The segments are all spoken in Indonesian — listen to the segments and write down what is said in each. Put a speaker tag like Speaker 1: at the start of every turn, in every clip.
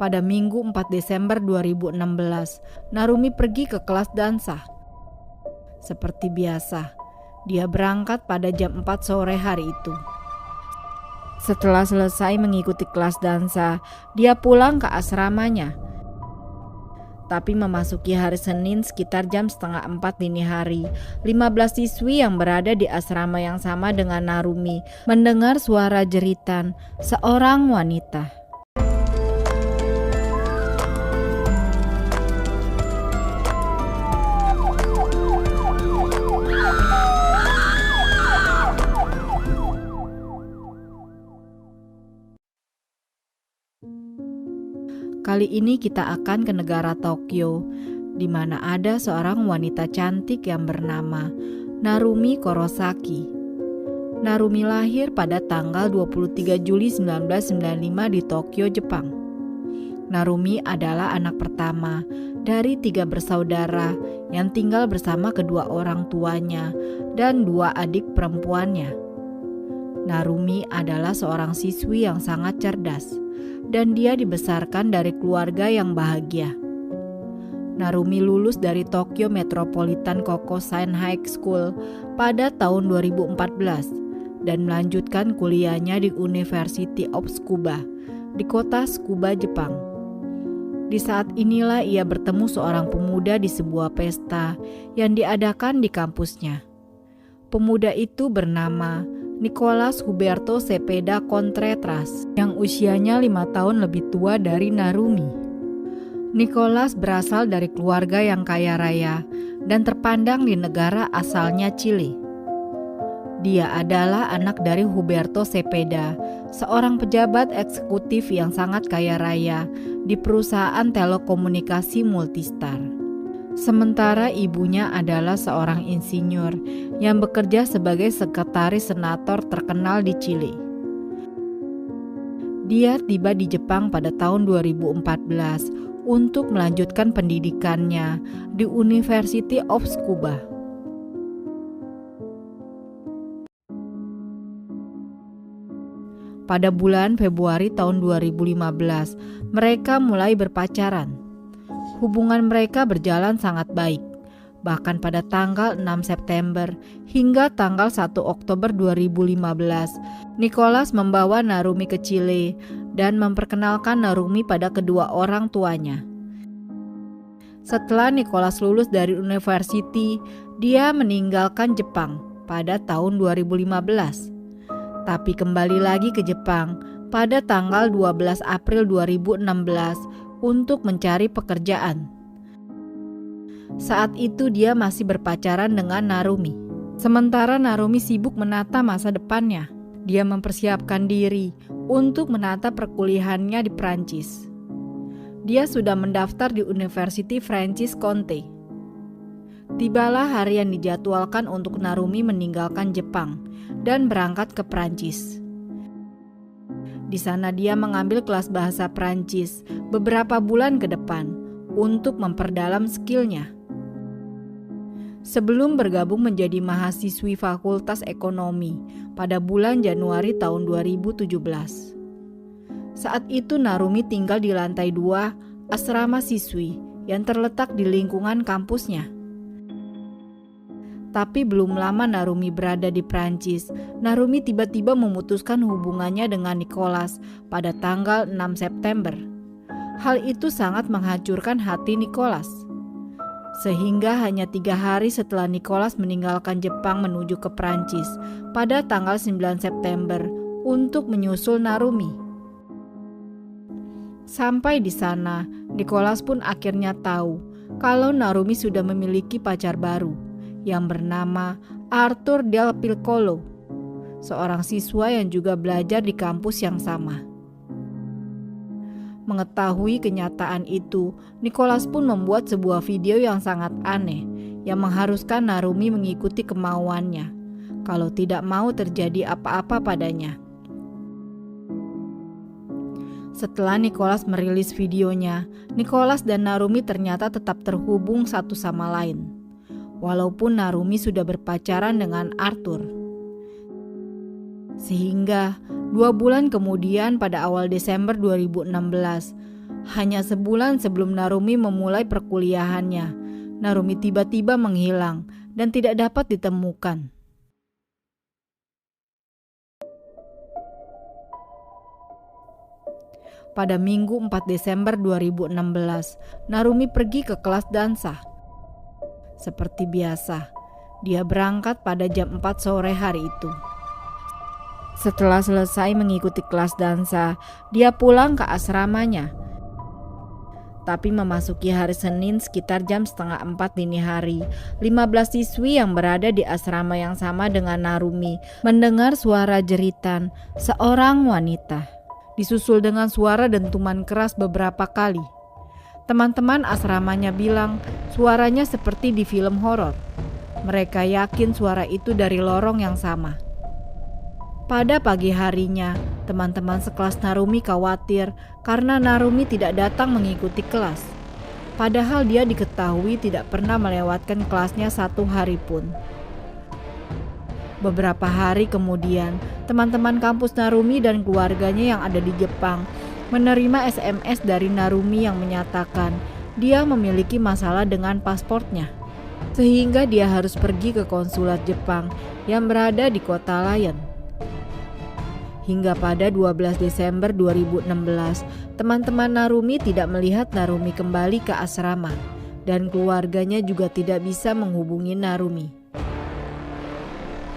Speaker 1: Pada Minggu 4 Desember 2016, Narumi pergi ke kelas dansa. Seperti biasa, dia berangkat pada jam 4 sore hari itu. Setelah selesai mengikuti kelas dansa, dia pulang ke asramanya. Tapi memasuki hari Senin sekitar jam setengah 4 dini hari, 15 siswi yang berada di asrama yang sama dengan Narumi mendengar suara jeritan seorang wanita. Kali ini kita akan ke negara Tokyo, di mana ada seorang wanita cantik yang bernama Narumi Kurosaki. Narumi lahir pada tanggal 23 Juli 1995 di Tokyo, Jepang. Narumi adalah anak pertama dari 3 bersaudara yang tinggal bersama kedua orang tuanya dan 2 adik perempuannya. Narumi adalah seorang siswi yang sangat cerdas, dan dia dibesarkan dari keluarga yang bahagia. Narumi lulus dari Tokyo Metropolitan Kokusai High School pada tahun 2014 dan melanjutkan kuliahnya di University of Tsukuba di kota Tsukuba, Jepang. Di saat inilah ia bertemu seorang pemuda di sebuah pesta yang diadakan di kampusnya. Pemuda itu bernama Nicholas Huberto Cepeda Contreras yang usianya 5 tahun lebih tua dari Narumi. Nicholas berasal dari keluarga yang kaya raya dan terpandang di negara asalnya Chili. Dia adalah anak dari Huberto Cepeda, seorang pejabat eksekutif yang sangat kaya raya di perusahaan telekomunikasi Multistar. Sementara ibunya adalah seorang insinyur yang bekerja sebagai sekretaris senator terkenal di Chili. Dia tiba di Jepang pada tahun 2014 untuk melanjutkan pendidikannya di University of Tsukuba. Pada bulan Februari tahun 2015, mereka mulai berpacaran. Hubungan mereka berjalan sangat baik, bahkan pada tanggal 6 September hingga tanggal 1 Oktober 2015, Nicholas membawa Narumi ke Chile dan memperkenalkan Narumi pada kedua orang tuanya. Setelah Nicholas lulus dari university, dia meninggalkan Jepang pada tahun 2015, tapi kembali lagi ke Jepang pada tanggal 12 April 2016 untuk mencari pekerjaan. Saat itu dia masih berpacaran dengan Narumi. Sementara Narumi sibuk menata masa depannya. Dia mempersiapkan diri untuk menata perkuliahannya di Prancis. Dia sudah mendaftar di University Francis Conte. Tibalah hari yang dijadwalkan untuk Narumi meninggalkan Jepang dan berangkat ke Prancis. Di sana dia mengambil kelas bahasa Prancis beberapa bulan ke depan untuk memperdalam skillnya. Sebelum bergabung menjadi mahasiswi Fakultas Ekonomi pada bulan Januari tahun 2017. Saat itu Narumi tinggal di lantai 2 asrama siswi yang terletak di lingkungan kampusnya. Tapi belum lama Narumi berada di Prancis, Narumi tiba-tiba memutuskan hubungannya dengan Nicholas pada tanggal 6 September. Hal itu sangat menghancurkan hati Nicholas. Sehingga hanya 3 hari setelah Nicholas meninggalkan Jepang menuju ke Prancis pada tanggal 9 September untuk menyusul Narumi. Sampai di sana, Nicholas pun akhirnya tahu kalau Narumi sudah memiliki pacar baru yang bernama Arthur Del Piccolo, seorang siswa yang juga belajar di kampus yang sama. Mengetahui kenyataan itu, Nicholas pun membuat sebuah video yang sangat aneh yang mengharuskan Narumi mengikuti kemauannya kalau tidak mau terjadi apa-apa padanya. Setelah Nicholas merilis videonya, Nicholas dan Narumi ternyata tetap terhubung satu sama lain. Walaupun Narumi sudah berpacaran dengan Arthur. Sehingga 2 bulan kemudian pada awal Desember 2016, hanya sebulan sebelum Narumi memulai perkuliahannya, Narumi tiba-tiba menghilang dan tidak dapat ditemukan. Pada Minggu 4 Desember 2016, Narumi pergi ke kelas dansa. Seperti biasa, dia berangkat pada jam 4 sore hari itu. Setelah selesai mengikuti kelas dansa, dia pulang ke asramanya. Tapi memasuki hari Senin sekitar jam setengah 4 dini hari, 15 siswi yang berada di asrama yang sama dengan Narumi mendengar suara jeritan seorang wanita, disusul dengan suara dentuman keras beberapa kali. Teman-teman asramanya bilang suaranya seperti di film horor. Mereka yakin suara itu dari lorong yang sama. Pada pagi harinya, teman-teman sekelas Narumi khawatir karena Narumi tidak datang mengikuti kelas. Padahal dia diketahui tidak pernah melewatkan kelasnya satu hari pun. Beberapa hari kemudian, teman-teman kampus Narumi dan keluarganya yang ada di Jepang menerima SMS dari Narumi yang menyatakan dia memiliki masalah dengan pasportnya, sehingga dia harus pergi ke konsulat Jepang yang berada di kota Lyon. Hingga pada 12 Desember 2016, teman-teman Narumi tidak melihat Narumi kembali ke asrama dan keluarganya juga tidak bisa menghubungi Narumi.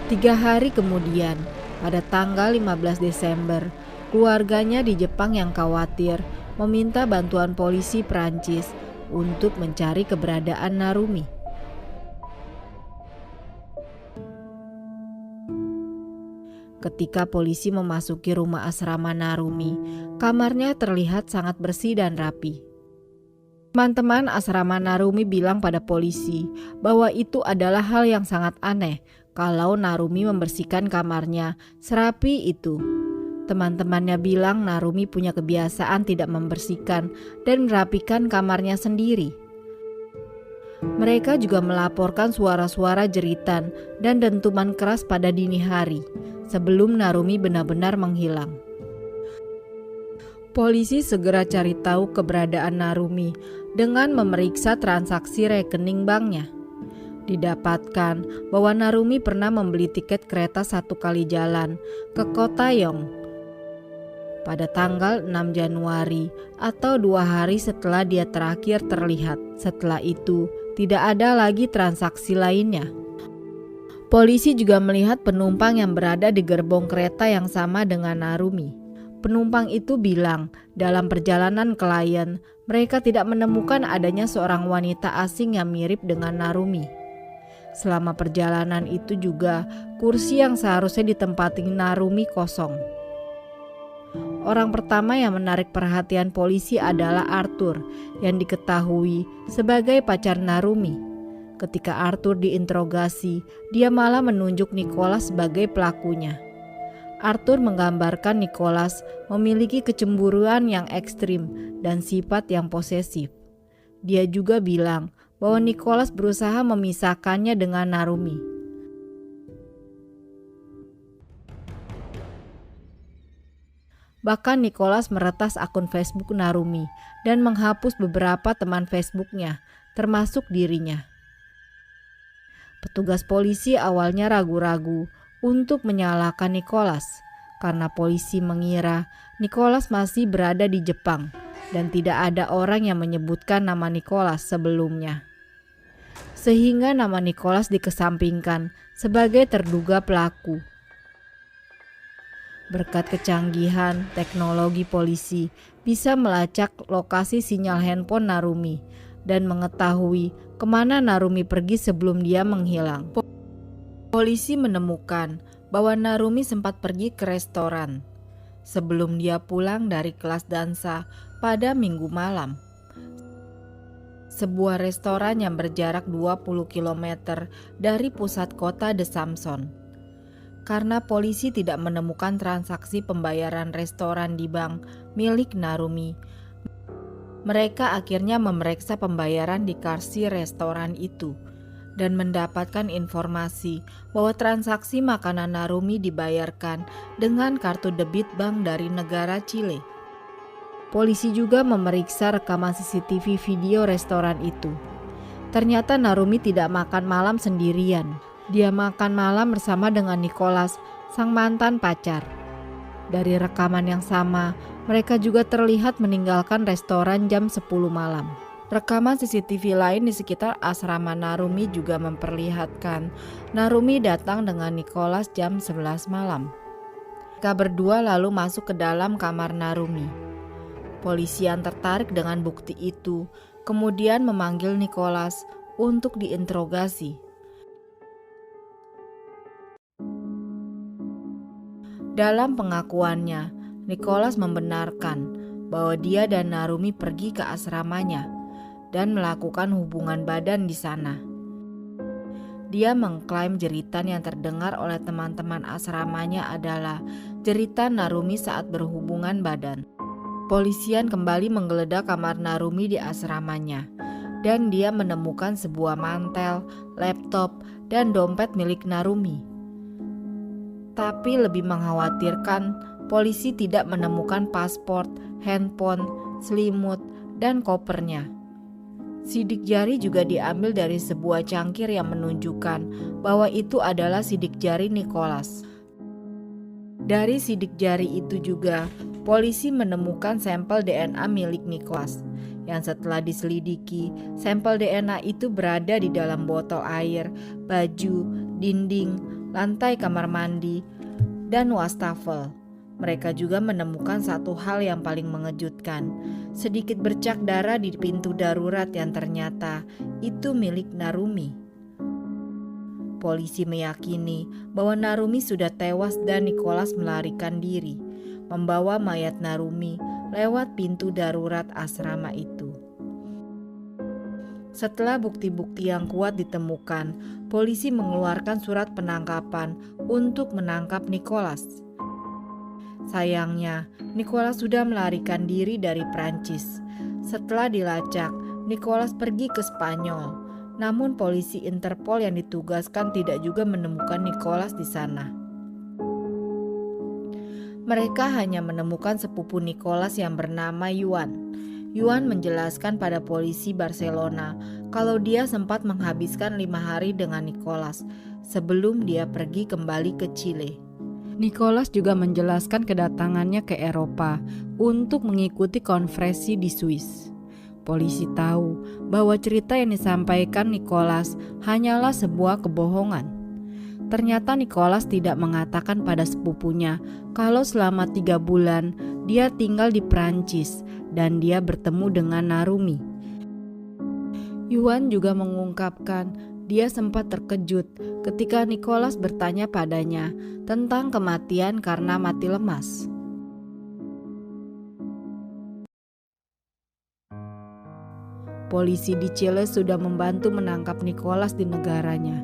Speaker 1: 3 hari kemudian, pada tanggal 15 Desember, keluarganya di Jepang yang khawatir meminta bantuan polisi Prancis untuk mencari keberadaan Narumi. Ketika polisi memasuki rumah asrama Narumi, kamarnya terlihat sangat bersih dan rapi. Teman-teman asrama Narumi bilang pada polisi bahwa itu adalah hal yang sangat aneh kalau Narumi membersihkan kamarnya serapi itu. Teman-temannya bilang Narumi punya kebiasaan tidak membersihkan dan merapikan kamarnya sendiri. Mereka juga melaporkan suara-suara jeritan dan dentuman keras pada dini hari sebelum Narumi benar-benar menghilang. Polisi segera cari tahu keberadaan Narumi dengan memeriksa transaksi rekening banknya. Didapatkan bahwa Narumi pernah membeli tiket kereta 1 kali jalan ke kota Yong pada tanggal 6 Januari atau 2 hari setelah dia terakhir terlihat. Setelah itu, tidak ada lagi transaksi lainnya. Polisi juga melihat penumpang yang berada di gerbong kereta yang sama dengan Narumi. Penumpang itu bilang dalam perjalanan ke Lyon, mereka tidak menemukan adanya seorang wanita asing yang mirip dengan Narumi. Selama perjalanan itu juga, kursi yang seharusnya ditempati Narumi kosong. Orang pertama yang menarik perhatian polisi adalah Arthur, yang diketahui sebagai pacar Narumi. Ketika Arthur diinterogasi, dia malah menunjuk Nicholas sebagai pelakunya. Arthur menggambarkan Nicholas memiliki kecemburuan yang ekstrim dan sifat yang posesif. Dia juga bilang bahwa Nicholas berusaha memisahkannya dengan Narumi. Bahkan Nicholas meretas akun Facebook Narumi dan menghapus beberapa teman Facebooknya, termasuk dirinya. Petugas polisi awalnya ragu-ragu untuk menyalahkan Nicholas karena polisi mengira Nicholas masih berada di Jepang dan tidak ada orang yang menyebutkan nama Nicholas sebelumnya. Sehingga nama Nicholas dikesampingkan sebagai terduga pelaku. Berkat kecanggihan teknologi polisi bisa melacak lokasi sinyal handphone Narumi dan mengetahui kemana Narumi pergi sebelum dia menghilang. Polisi menemukan bahwa Narumi sempat pergi ke restoran sebelum dia pulang dari kelas dansa pada Minggu malam. Sebuah restoran yang berjarak 20 km dari pusat kota De Samson. Karena polisi tidak menemukan transaksi pembayaran restoran di bank milik Narumi, mereka akhirnya memeriksa pembayaran di kasir restoran itu dan mendapatkan informasi bahwa transaksi makanan Narumi dibayarkan dengan kartu debit bank dari negara Chile. Polisi juga memeriksa rekaman CCTV video restoran itu. Ternyata Narumi tidak makan malam sendirian. Dia makan malam bersama dengan Nicholas, sang mantan pacar. Dari rekaman yang sama, mereka juga terlihat meninggalkan restoran jam 10 malam. Rekaman CCTV lain di sekitar asrama Narumi juga memperlihatkan Narumi datang dengan Nicholas jam 11 malam. Mereka berdua lalu masuk ke dalam kamar Narumi. Polisi yang tertarik dengan bukti itu kemudian memanggil Nicholas untuk diinterogasi. Dalam pengakuannya, Nicholas membenarkan bahwa dia dan Narumi pergi ke asramanya dan melakukan hubungan badan di sana. Dia mengklaim jeritan yang terdengar oleh teman-teman asramanya adalah jeritan Narumi saat berhubungan badan. Polisian kembali menggeledah kamar Narumi di asramanya, dan dia menemukan sebuah mantel, laptop, dan dompet milik Narumi. Tapi lebih mengkhawatirkan, polisi tidak menemukan paspor, handphone, selimut, dan kopernya. Sidik jari juga diambil dari sebuah cangkir yang menunjukkan bahwa itu adalah sidik jari Nicholas. Dari sidik jari itu juga, polisi menemukan sampel DNA milik Nicholas, yang setelah diselidiki, sampel DNA itu berada di dalam botol air, baju, dinding, lantai kamar mandi, dan wastafel. Mereka juga menemukan satu hal yang paling mengejutkan, sedikit bercak darah di pintu darurat yang ternyata itu milik Narumi. Polisi meyakini bahwa Narumi sudah tewas dan Nicholas melarikan diri, membawa mayat Narumi lewat pintu darurat asrama itu. Setelah bukti-bukti yang kuat ditemukan, polisi mengeluarkan surat penangkapan untuk menangkap Nicholas. Sayangnya, Nicholas sudah melarikan diri dari Prancis. Setelah dilacak, Nicholas pergi ke Spanyol. Namun polisi Interpol yang ditugaskan tidak juga menemukan Nicholas di sana. Mereka hanya menemukan sepupu Nicholas yang bernama Yuan. Yuan menjelaskan pada polisi Barcelona kalau dia sempat menghabiskan 5 hari dengan Nicholas sebelum dia pergi kembali ke Chile. Nicholas juga menjelaskan kedatangannya ke Eropa untuk mengikuti konferensi di Swiss. Polisi tahu bahwa cerita yang disampaikan Nicholas hanyalah sebuah kebohongan. Ternyata Nicholas tidak mengatakan pada sepupunya kalau selama 3 bulan dia tinggal di Prancis dan dia bertemu dengan Narumi. Yuan juga mengungkapkan dia sempat terkejut ketika Nicholas bertanya padanya tentang kematian karena mati lemas. Polisi di Chile sudah membantu menangkap Nicholas di negaranya.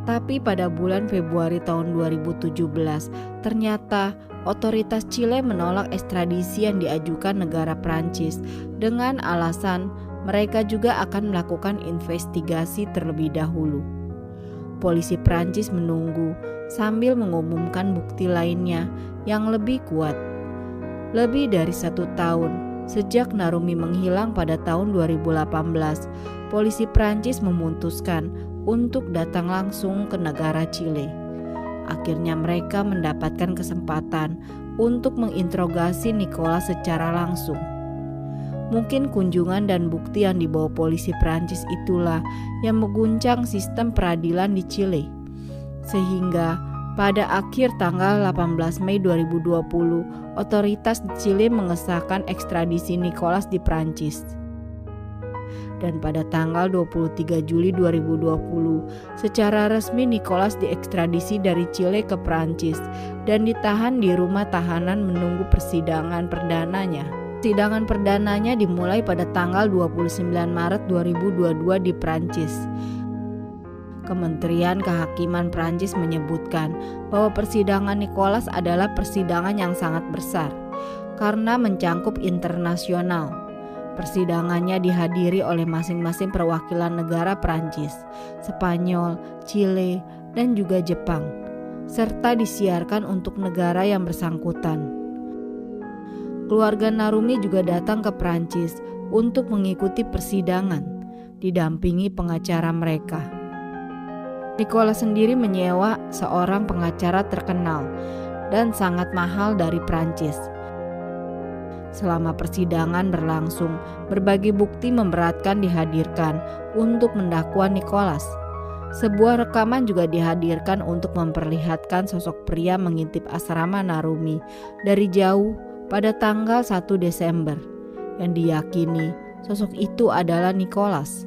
Speaker 1: Tapi pada bulan Februari tahun 2017, ternyata otoritas Chile menolak ekstradisi yang diajukan negara Prancis dengan alasan mereka juga akan melakukan investigasi terlebih dahulu. Polisi Prancis menunggu sambil mengumumkan bukti lainnya yang lebih kuat. Lebih dari 1 tahun sejak Narumi menghilang pada tahun 2018, polisi Prancis memutuskan untuk datang langsung ke negara Chile. Akhirnya mereka mendapatkan kesempatan untuk menginterogasi Nicholas secara langsung. Mungkin kunjungan dan bukti yang dibawa polisi Prancis itulah yang mengguncang sistem peradilan di Chile. Sehingga pada akhir tanggal 18 Mei 2020, otoritas di Chile mengesahkan ekstradisi Nicholas di Prancis. Dan pada tanggal 23 Juli 2020, secara resmi Nicholas diekstradisi dari Chile ke Prancis dan ditahan di rumah tahanan menunggu persidangan perdananya. Persidangan perdananya dimulai pada tanggal 29 Maret 2022 di Prancis. Kementerian Kehakiman Prancis menyebutkan bahwa persidangan Nicholas adalah persidangan yang sangat besar karena mencangkup internasional. Persidangannya dihadiri oleh masing-masing perwakilan negara Prancis, Spanyol, Chile, dan juga Jepang, serta disiarkan untuk negara yang bersangkutan. Keluarga Narumi juga datang ke Prancis untuk mengikuti persidangan, didampingi pengacara mereka. Nicolas sendiri menyewa seorang pengacara terkenal dan sangat mahal dari Prancis. Selama persidangan berlangsung, berbagai bukti memberatkan dihadirkan untuk mendakwa Nicolas. Sebuah rekaman juga dihadirkan untuk memperlihatkan sosok pria mengintip asrama Narumi dari jauh pada tanggal 1 Desember yang diyakini sosok itu adalah Nicolas.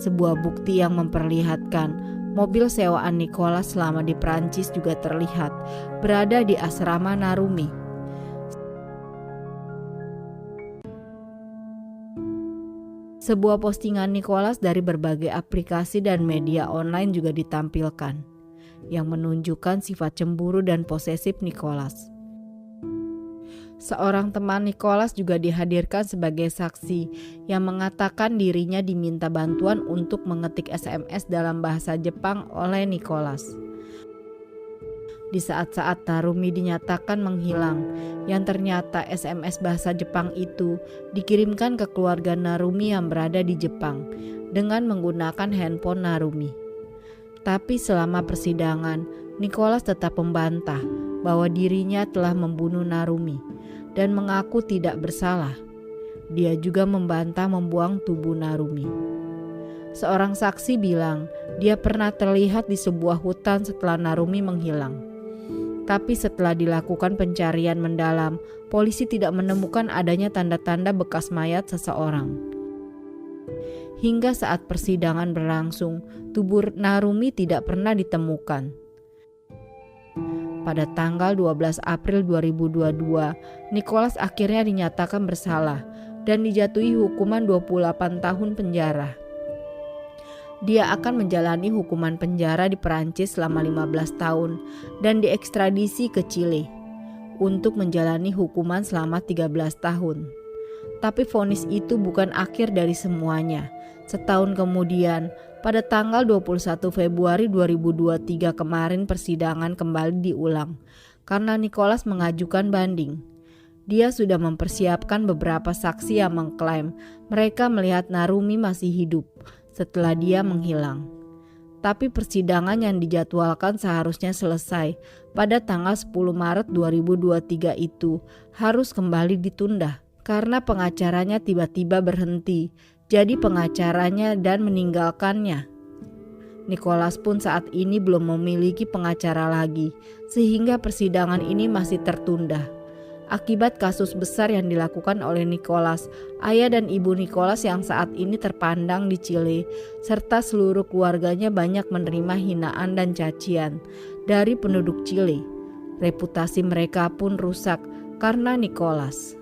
Speaker 1: Sebuah bukti yang memperlihatkan mobil sewaan Nicolas selama di Prancis juga terlihat berada di asrama Narumi. Sebuah postingan Nicolas dari berbagai aplikasi dan media online juga ditampilkan, yang menunjukkan sifat cemburu dan posesif Nicolas. Seorang teman Nicolas juga dihadirkan sebagai saksi yang mengatakan dirinya diminta bantuan untuk mengetik SMS dalam bahasa Jepang oleh Nicolas. Di saat-saat Narumi dinyatakan menghilang, yang ternyata SMS bahasa Jepang itu dikirimkan ke keluarga Narumi yang berada di Jepang dengan menggunakan handphone Narumi. Tapi selama persidangan, Nicolas tetap membantah bahwa dirinya telah membunuh Narumi dan mengaku tidak bersalah. Dia juga membantah membuang tubuh Narumi. Seorang saksi bilang dia pernah terlihat di sebuah hutan setelah Narumi menghilang. Tapi setelah dilakukan pencarian mendalam, polisi tidak menemukan adanya tanda-tanda bekas mayat seseorang. Hingga saat persidangan berlangsung, tubuh Narumi tidak pernah ditemukan. Pada tanggal 12 April 2022, Nicolas akhirnya dinyatakan bersalah dan dijatuhi hukuman 28 tahun penjara. Dia akan menjalani hukuman penjara di Perancis selama 15 tahun dan diekstradisi ke Chile untuk menjalani hukuman selama 13 tahun. Tapi vonis itu bukan akhir dari semuanya. Setahun kemudian, pada tanggal 21 Februari 2023 kemarin persidangan kembali diulang karena Nicolas mengajukan banding. Dia sudah mempersiapkan beberapa saksi yang mengklaim mereka melihat Narumi masih hidup setelah dia menghilang. Tapi persidangan yang dijadwalkan seharusnya selesai pada tanggal 10 Maret 2023 itu harus kembali ditunda karena pengacaranya tiba-tiba berhenti jadi pengacaranya dan meninggalkannya. Nicolas pun saat ini belum memiliki pengacara lagi sehingga persidangan ini masih tertunda. Akibat kasus besar yang dilakukan oleh Nicolas, ayah dan ibu Nicolas yang saat ini terpandang di Chile, serta seluruh keluarganya banyak menerima hinaan dan cacian dari penduduk Chile. Reputasi mereka pun rusak karena Nicolas.